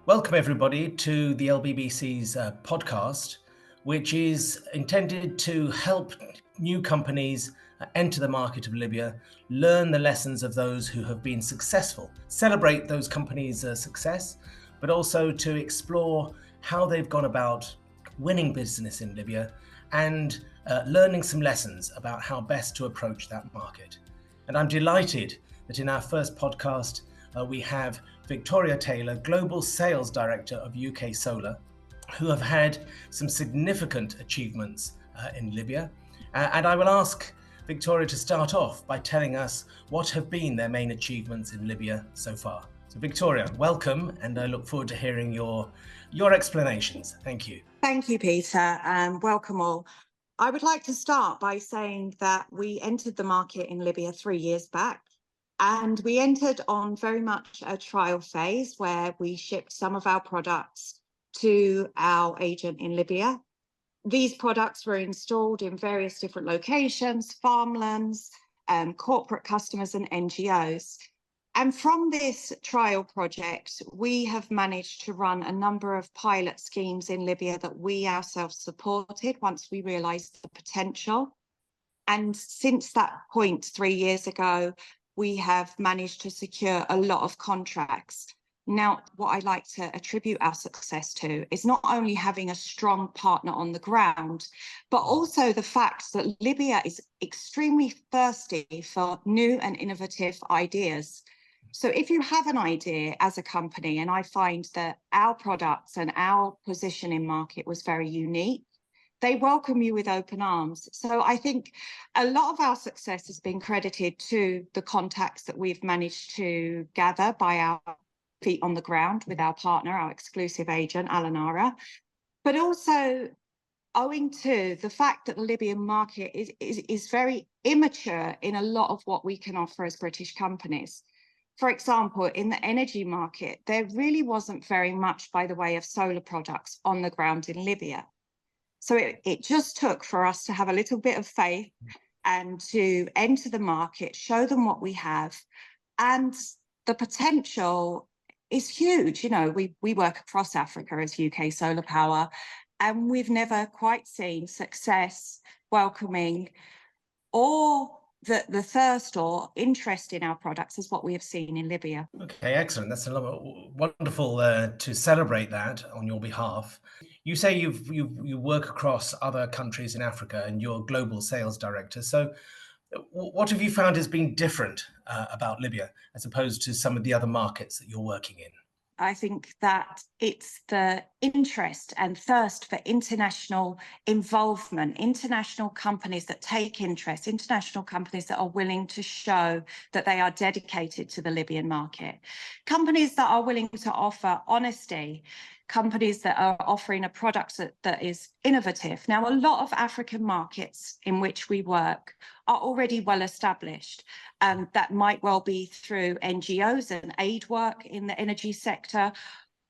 Welcome, everybody, to the LBBC's podcast, which is intended to help new companies enter the market of Libya, learn the lessons of those who have been successful, celebrate those companies' success, but also to explore how they've gone about winning business in Libya and learning some lessons about how best to approach that market. And I'm delighted that in our first podcast, we have Victoria Taylor, Global Sales Director of UK Solar, who have had some significant achievements in Libya. And I will ask Victoria to start off by telling us what have been their main achievements in Libya so far. So Victoria, welcome, and I look forward to hearing your explanations. Thank you. Thank you, Peter, and welcome all. I would like to start by saying that we entered the market in Libya 3 years back. And we entered on very much a trial phase where we shipped some of our products to our agent in Libya. These products were installed in various different locations, farmlands, corporate customers and NGOs. And from this trial project, we have managed to run a number of pilot schemes in Libya that we ourselves supported once we realized the potential. And since that point 3 years ago, we have managed to secure a lot of contracts. Now, what I like to attribute our success to is not only having a strong partner on the ground, but also the fact that Libya is extremely thirsty for new and innovative ideas. So if you have an idea as a company, and I find that our products and our position in market was very unique, they welcome you with open arms. So I think a lot of our success has been credited to the contacts that we've managed to gather by our feet on the ground with our partner, our exclusive agent, Alanara, but also owing to the fact that the Libyan market is very immature in a lot of what we can offer as British companies. For example, in the energy market, there really wasn't very much by the way of solar products on the ground in Libya. So it just took for us to have a little bit of faith and to enter the market, show them what we have. And the potential is huge. You know, we work across Africa as UK Solar Power, and we've never quite seen success, welcoming, or the thirst or interest in our products as what we have seen in Libya. Okay, excellent. That's wonderful to celebrate that on your behalf. You say you work across other countries in Africa and you're global sales director. So what have you found has been different about Libya as opposed to some of the other markets that you're working in? I think that it's the interest and thirst for international involvement, international companies that take interest, international companies that are willing to show that they are dedicated to the Libyan market, companies that are willing to offer honesty, companies that are offering a product that is innovative. Now, a lot of African markets in which we work are already well established. That might well be through NGOs and aid work in the energy sector,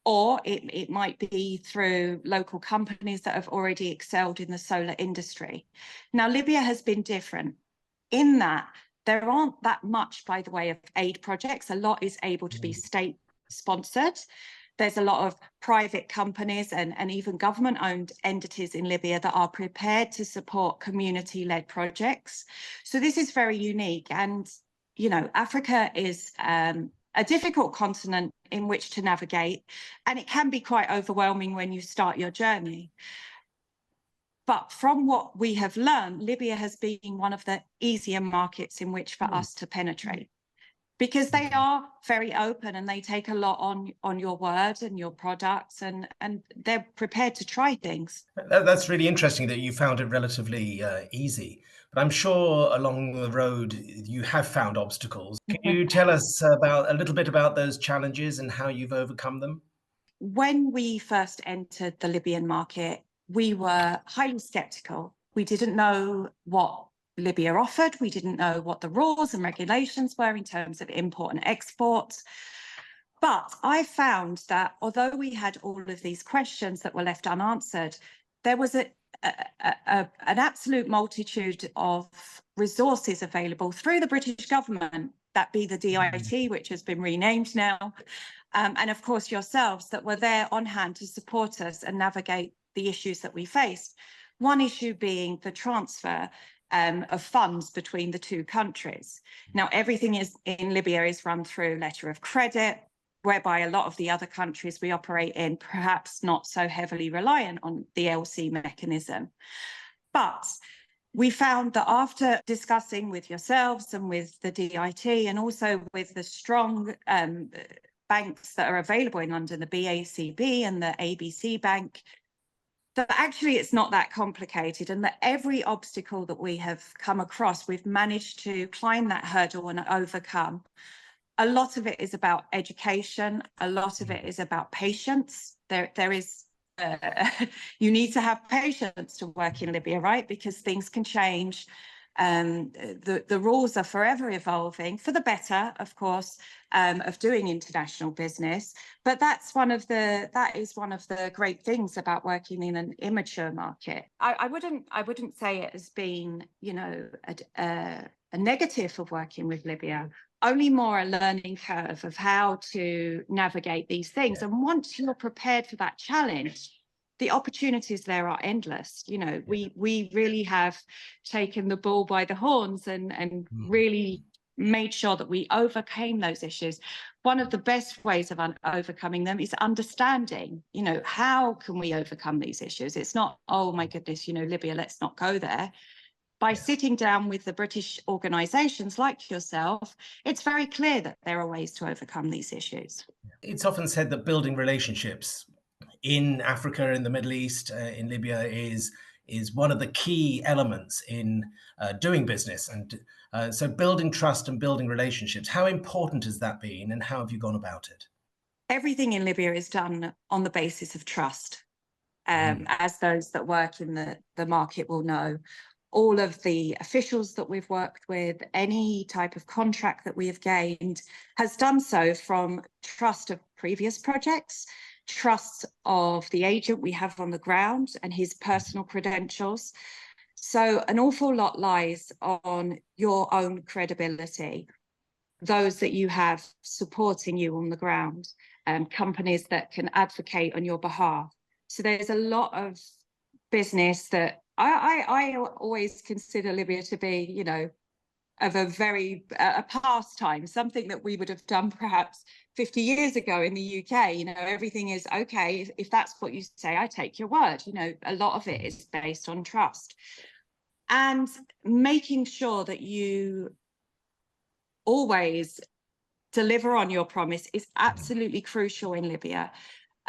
or it might be through local companies that have already excelled in the solar industry. Now, Libya has been different in that there aren't that much by the way of aid projects. A lot is able to be state sponsored. There's a lot of private companies and even government-owned entities in Libya that are prepared to support community-led projects. So this is very unique. And, you know, Africa is a difficult continent in which to navigate, and it can be quite overwhelming when you start your journey. But from what we have learned, Libya has been one of the easier markets in which for us to penetrate, because they are very open and they take a lot on your word and your products, and they're prepared to try things. That's really interesting that you found it relatively easy. But I'm sure along the road you have found obstacles. Can you tell us a little bit about those challenges and how you've overcome them? When we first entered the Libyan market, we were highly skeptical. We didn't know what Libya offered. We didn't know what the rules and regulations were in terms of import and export. But I found that although we had all of these questions that were left unanswered, there was an absolute multitude of resources available through the British government that be the DIT, which has been renamed now, and of course yourselves that were there on hand to support us and navigate the issues that we faced. One issue being the transfer of funds between the two countries. Now, everything in Libya is run through letter of credit, whereby a lot of the other countries we operate in perhaps not so heavily reliant on the LC mechanism. But we found that after discussing with yourselves and with the DIT and also with the strong banks that are available in London, the BACB and the ABC Bank, that actually it's not that complicated, and that every obstacle that we have come across, we've managed to climb that hurdle and overcome. A lot of it is about education. A lot of it is about patience. There is you need to have patience to work in Libya, right? Because things can change. The rules are forever evolving for the better, of course, of doing international business. But that is one of the great things about working in an immature market. I wouldn't say it has been, you know, a negative of working with Libya. Only more a learning curve of how to navigate these things. And once you're prepared for that challenge, the opportunities there are endless. You know, we really have taken the bull by the horns and really made sure that we overcame those issues. One of the best ways of overcoming them is understanding, you know, how can we overcome these issues? It's not, oh my goodness, you know, Libya, let's not go there. By sitting down with the British organisations like yourself, it's very clear that there are ways to overcome these issues. It's often said that building relationships in Africa, in the Middle East, in Libya is one of the key elements in doing business. And so building trust and building relationships, how important has that been and how have you gone about it? Everything in Libya is done on the basis of trust, as those that work in the market will know. All of the officials that we've worked with, any type of contract that we have gained has done so from trust of previous projects, trust of the agent we have on the ground and his personal credentials. So an awful lot lies on your own credibility, those that you have supporting you on the ground, companies that can advocate on your behalf. So there's a lot of business that I always consider Libya to be, you know, of a pastime, something that we would have done perhaps 50 years ago in the UK. You know, everything is okay. If that's what you say, I take your word. You know, a lot of it is based on trust. And making sure that you always deliver on your promise is absolutely crucial in Libya.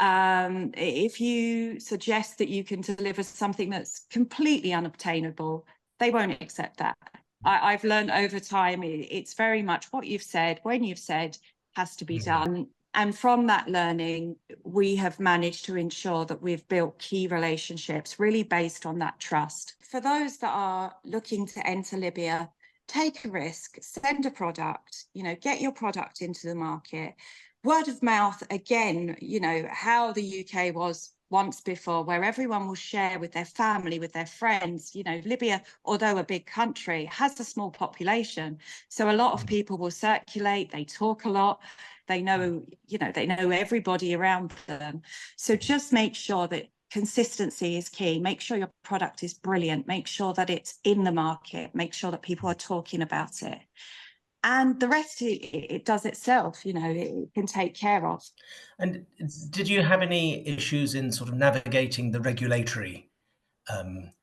If you suggest that you can deliver something that's completely unobtainable, they won't accept that. I've learned over time, it's very much what you've said, when you've said, has to be done. And from that learning, we have managed to ensure that we've built key relationships really based on that trust. For those that are looking to enter Libya, take a risk, send a product, you know, get your product into the market. Word of mouth, again, you know, how the UK was once before, where everyone will share with their family, with their friends. You know, Libya, although a big country, has a small population. So a lot of people will circulate, they talk a lot, they know, you know, they know everybody around them. So just make sure that consistency is key. Make sure your product is brilliant. Make sure that it's in the market. Make sure that people are talking about it. And the rest, it does itself, you know, it can take care of. And did you have any issues in sort of navigating the regulatory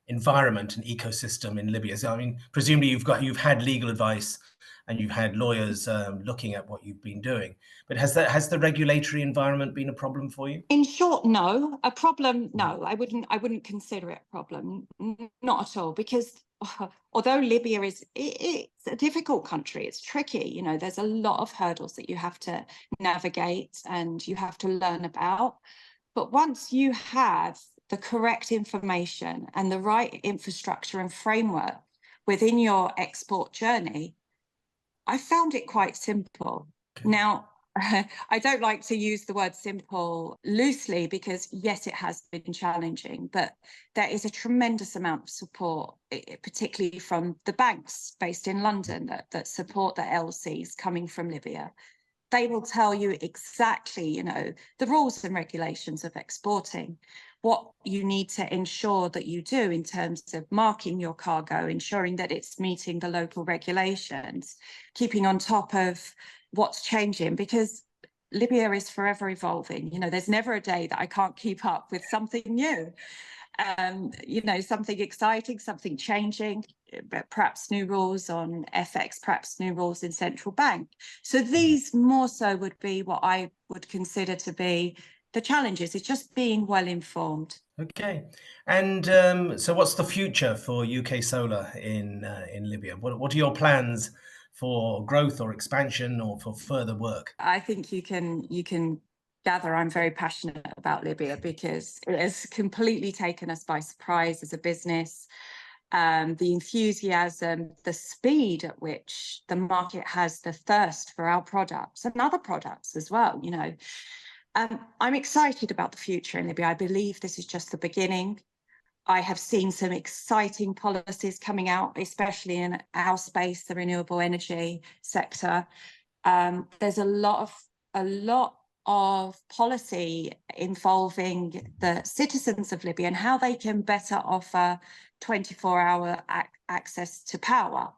environment and ecosystem in Libya? So, I mean, presumably you've had legal advice and you've had lawyers looking at what you've been doing, but has the regulatory environment been a problem for you? In short, no. A problem, no. I wouldn't consider it a problem, not at all, because although Libya it's a difficult country, it's tricky, you know, there's a lot of hurdles that you have to navigate and you have to learn about. But once you have the correct information and the right infrastructure and framework within your export journey, I found it quite simple. Now, I don't like to use the word simple loosely because, yes, it has been challenging, but there is a tremendous amount of support, particularly from the banks based in London that support the LCs coming from Libya. They will tell you exactly, the rules and regulations of exporting, what you need to ensure that you do in terms of marking your cargo, ensuring that it's meeting the local regulations, keeping on top of what's changing, because Libya is forever evolving. There's never a day that I can't keep up with something new. Something exciting, something changing, but perhaps new rules on FX, perhaps new rules in central bank. So these more so would be what I would consider to be the challenges. It's just being well informed. Okay. And so what's the future for UK Solar in Libya? What are your plans for growth or expansion or for further work? I think you can gather I'm very passionate about Libya because it has completely taken us by surprise as a business. The enthusiasm, the speed at which the market has the thirst for our products and other products as well. I'm excited about the future in Libya. I believe this is just the beginning. I have seen some exciting policies coming out, especially in our space, the renewable energy sector. There's a lot of policy involving the citizens of Libya and how they can better offer 24-hour access to power.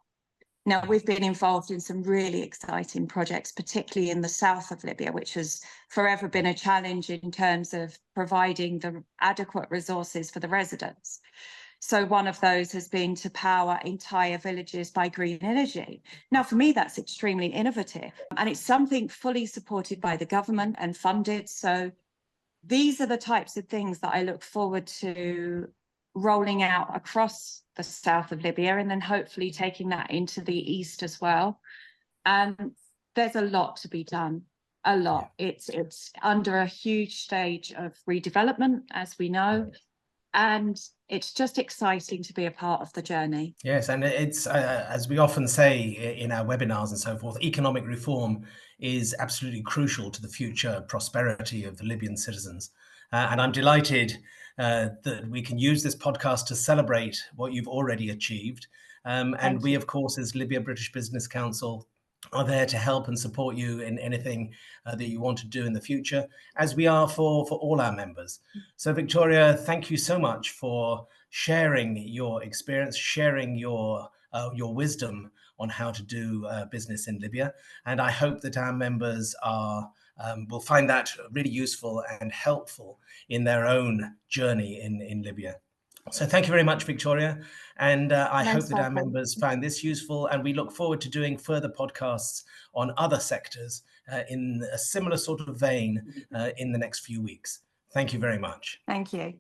Now, we've been involved in some really exciting projects, particularly in the south of Libya, which has forever been a challenge in terms of providing the adequate resources for the residents. So one of those has been to power entire villages by green energy. Now, for me, that's extremely innovative, and it's something fully supported by the government and funded. So these are the types of things that I look forward to rolling out across the south of Libya, and then hopefully taking that into the east as well. And there's a lot to be done, a lot. Yeah. It's under a huge stage of redevelopment, as we know. Right. And it's just exciting to be a part of the journey. Yes, and it's, as we often say in our webinars and so forth, economic reform is absolutely crucial to the future prosperity of the Libyan citizens. And I'm delighted that we can use this podcast to celebrate what you've already achieved. And we, of course, as Libya British Business Council, are there to help and support you in anything that you want to do in the future, as we are for all our members. So, Victoria, thank you so much for sharing your experience, sharing your wisdom on how to do business in Libya. And I hope that our members will find that really useful and helpful in their own journey in Libya. So thank you very much, Victoria. And I hope that our members find this useful, and we look forward to doing further podcasts on other sectors in a similar sort of vein in the next few weeks. Thank you very much. Thank you.